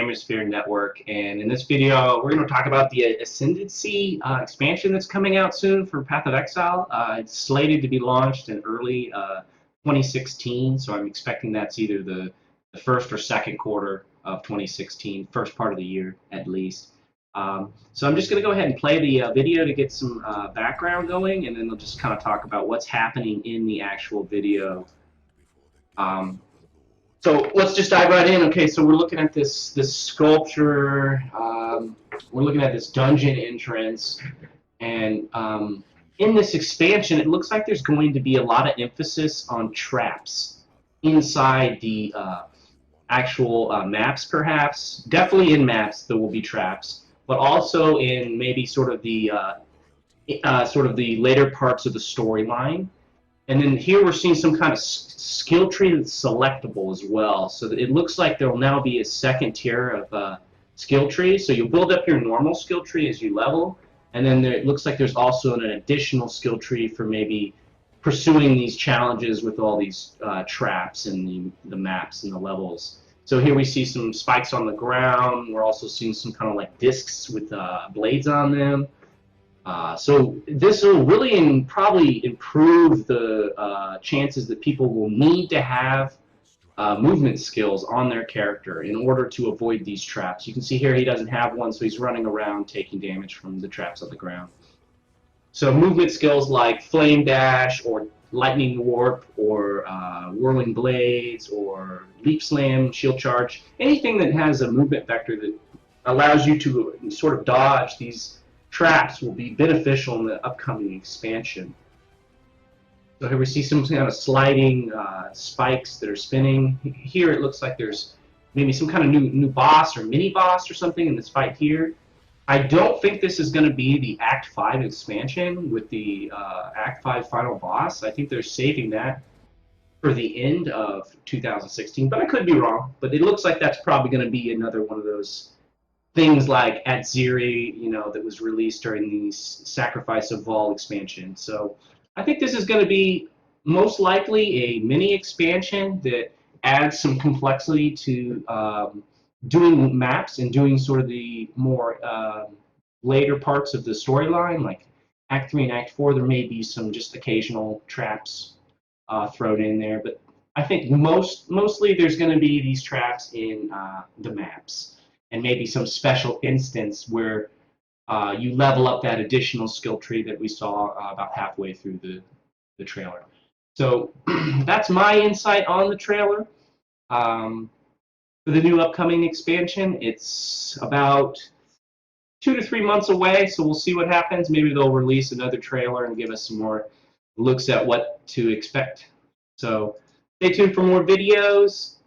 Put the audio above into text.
Hemisphere Network, and in this video we're going to talk about the Ascendancy expansion that's coming out soon for Path of Exile. It's slated to be launched in early 2016, so I'm expecting that's either the first or second quarter of 2016, first part of the year at least. So I'm just going to go ahead and play the video to get some background going, and then we'll just kind of talk about what's happening in the actual video. So let's just dive right in. Okay, so we're looking at this sculpture. We're looking at this dungeon entrance, and in this expansion, it looks like there's going to be a lot of emphasis on traps inside the actual maps, perhaps. Definitely in maps there will be traps, but also in maybe sort of the later parts of the storyline. And then here we're seeing some kind of skill tree that's selectable as well. So that it looks like there will now be a second tier of skill tree. So you'll build up your normal skill tree as you level, and then it looks like there's also an additional skill tree for maybe pursuing these challenges with all these traps and the maps and the levels. So here we see some spikes on the ground. We're also seeing some kind of like discs with blades on them. So this will really probably improve the chances that people will need to have movement skills on their character in order to avoid these traps. You can see here he doesn't have one, so he's running around taking damage from the traps on the ground. So movement skills like Flame Dash or Lightning Warp or Whirling Blades or Leap Slam, Shield Charge, anything that has a movement vector that allows you to sort of dodge these traps will be beneficial in the upcoming expansion. So here we see some kind of sliding spikes that are spinning. Here it looks like there's maybe some kind of new boss or mini boss or something in this fight here. I don't think this is going to be the Act 5 expansion with the Act 5 final boss. I think they're saving that for the end of 2016, but I could be wrong. But it looks like that's probably going to be another one of those things like at Ziri, you know, that was released during the Sacrifice of Vol expansion. So I think this is going to be most likely a mini expansion that adds some complexity to doing maps and doing sort of the more later parts of the storyline, like Act 3 and Act 4. There may be some just occasional traps thrown in there, but I think mostly there's going to be these traps in the maps, and maybe some special instance where you level up that additional skill tree that we saw about halfway through the trailer. So that's my insight on the trailer. For the new upcoming expansion, it's about 2 to 3 months away, so we'll see what happens. Maybe they'll release another trailer and give us some more looks at what to expect. So stay tuned for more videos.